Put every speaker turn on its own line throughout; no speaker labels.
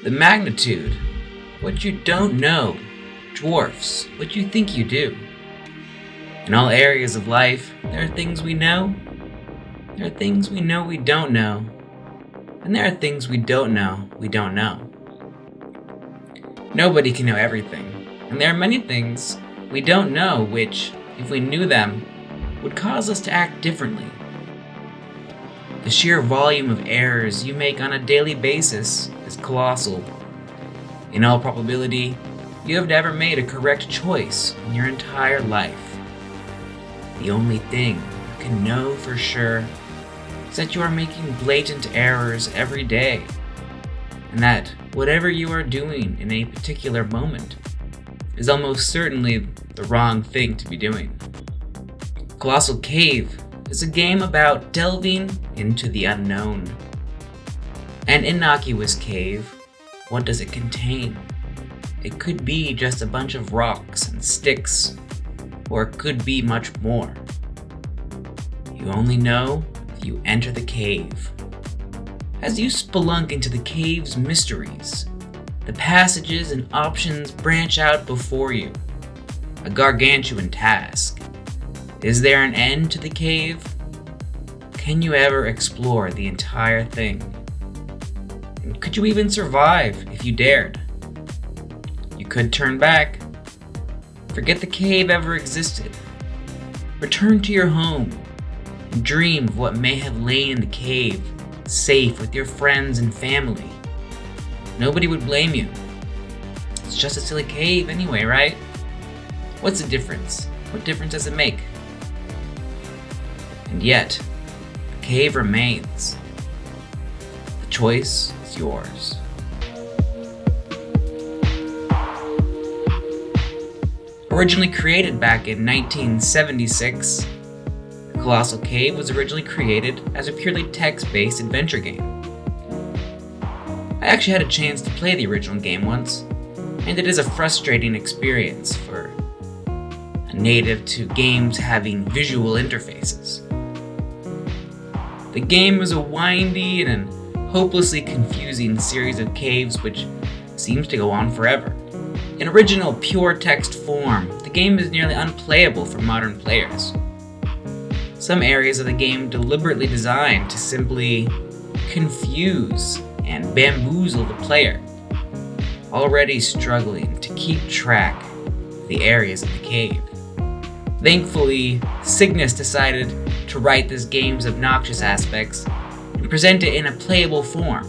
The magnitude, what you don't know, dwarfs what you think you do. In all areas of life, there are things we know, there are things we know we don't know, and there are things we don't know we don't know. Nobody can know everything, and there are many things we don't know which, if we knew them, would cause us to act differently. The sheer volume of errors you make on a daily basis is colossal. In all probability, you have never made a correct choice in your entire life. The only thing you can know for sure is that you are making blatant errors every day, and that whatever you are doing in a particular moment is almost certainly the wrong thing to be doing. Colossal Cave is a game about delving into the unknown. An innocuous cave, what does it contain? It could be just a bunch of rocks and sticks, or it could be much more. You only know if you enter the cave. As you spelunk into the cave's mysteries, the passages and options branch out before you. A gargantuan task. Is there an end to the cave? Can you ever explore the entire thing? And could you even survive if you dared? You could turn back. Forget the cave ever existed. Return to your home and dream of what may have lain in the cave, safe with your friends and family. Nobody would blame you. It's just a silly cave anyway, right? What's the difference? What difference does it make? And yet, the cave remains. The choice is yours. Originally created back in 1976, the Colossal Cave was originally created as a purely text-based adventure game. I actually had a chance to play the original game once, and it is a frustrating experience for a native to games having visual interfaces. The game is a windy and hopelessly confusing series of caves which seems to go on forever. In original pure text form, the game is nearly unplayable for modern players. Some areas of the game deliberately designed to simply confuse and bamboozle the player, already struggling to keep track of the areas of the cave. Thankfully, Cygnus decided to write this game's obnoxious aspects and present it in a playable form,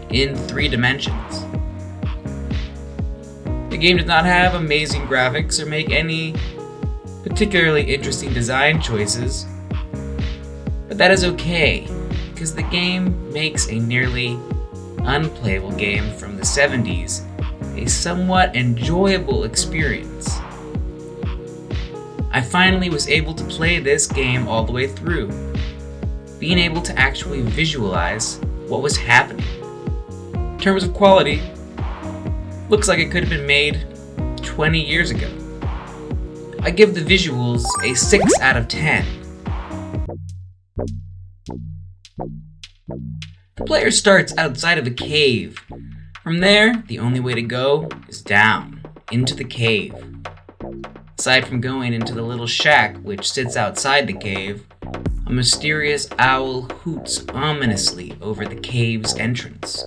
in 3 dimensions. The game does not have amazing graphics or make any particularly interesting design choices, but that is okay, because the game makes a nearly unplayable game from the 70s a somewhat enjoyable experience. I finally was able to play this game all the way through, being able to actually visualize what was happening. In terms of quality, looks like it could have been made 20 years ago. I give the visuals a 6 out of 10. The player starts outside of a cave. From there, the only way to go is down, into the cave. Aside from going into the little shack which sits outside the cave, a mysterious owl hoots ominously over the cave's entrance.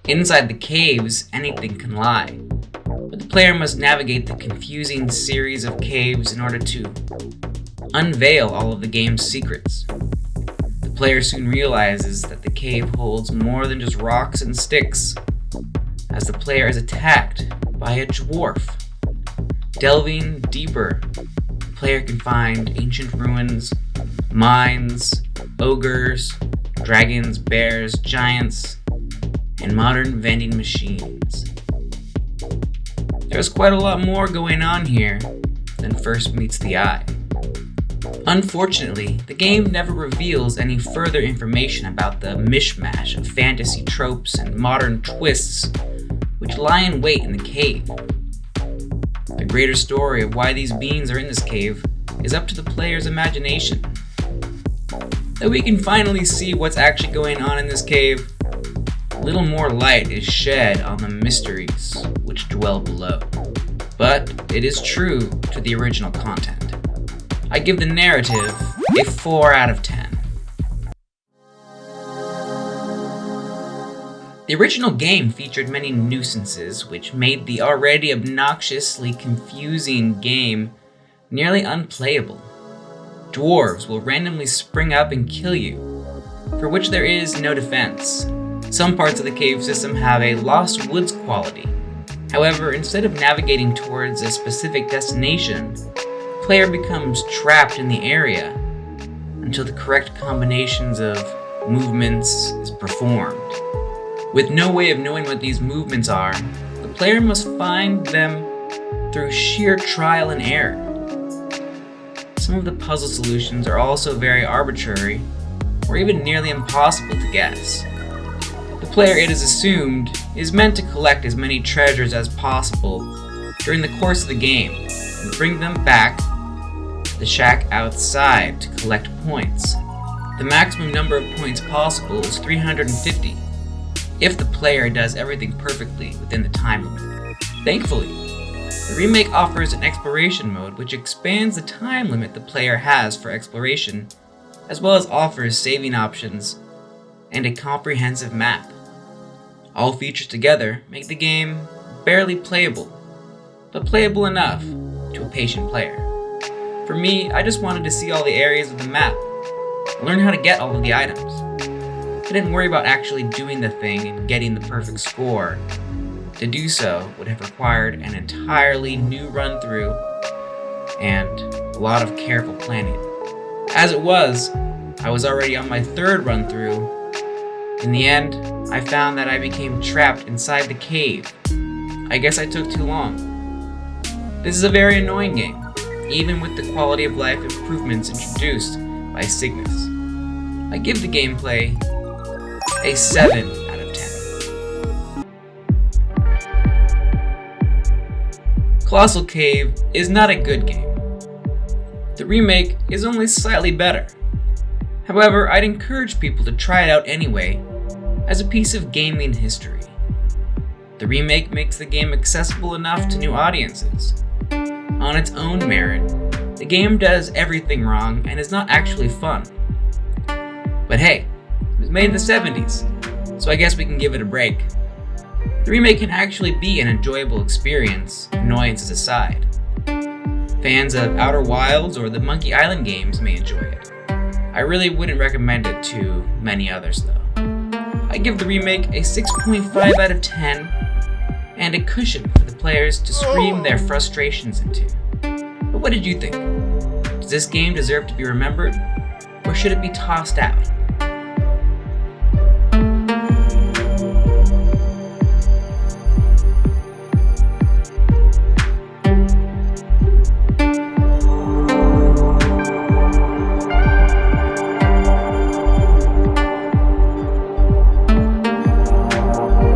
Inside the caves, anything can lie, but the player must navigate the confusing series of caves in order to unveil all of the game's secrets. The player soon realizes that the cave holds more than just rocks and sticks, as the player is attacked by a dwarf. Delving deeper, the player can find ancient ruins, mines, ogres, dragons, bears, giants, and modern vending machines. There's quite a lot more going on here than first meets the eye. Unfortunately, the game never reveals any further information about the mishmash of fantasy tropes and modern twists which lie in wait in the cave. The greater story of why these beings are in this cave is up to the player's imagination. Though we can finally see what's actually going on in this cave, little more light is shed on the mysteries which dwell below. But it is true to the original content. I give the narrative a 4 out of 10. The original game featured many nuisances which made the already obnoxiously confusing game nearly unplayable. Dwarves will randomly spring up and kill you, for which there is no defense. Some parts of the cave system have a Lost Woods quality. However, instead of navigating towards a specific destination, the player becomes trapped in the area until the correct combinations of movements is performed. With no way of knowing what these movements are, the player must find them through sheer trial and error. Some of the puzzle solutions are also very arbitrary, or even nearly impossible to guess. The player, it is assumed, is meant to collect as many treasures as possible during the course of the game and bring them back to the shack outside to collect points. The maximum number of points possible is 350, if the player does everything perfectly within the time limit. Thankfully, the remake offers an exploration mode which expands the time limit the player has for exploration, as well as offers saving options and a comprehensive map. All features together make the game barely playable, but playable enough to a patient player. For me, I just wanted to see all the areas of the map, learn how to get all of the items. I didn't worry about actually doing the thing and getting the perfect score. To do so would have required an entirely new run-through and a lot of careful planning. As it was, I was already on my 3rd run-through. In the end, I found that I became trapped inside the cave. I guess I took too long. This is a very annoying game, even with the quality of life improvements introduced by Cygnus. I give the gameplay a 7 out of 10. Colossal Cave is not a good game. The remake is only slightly better. However, I'd encourage people to try it out anyway, as a piece of gaming history. The remake makes the game accessible enough to new audiences. On its own merit, the game does everything wrong and is not actually fun. But hey, it was made in the 70s, so I guess we can give it a break. The remake can actually be an enjoyable experience, annoyances aside. Fans of Outer Wilds or the Monkey Island games may enjoy it. I really wouldn't recommend it to many others though. I give the remake a 6.5 out of 10 and a cushion for the players to scream their frustrations into. But what did you think? Does this game deserve to be remembered, or should it be tossed out?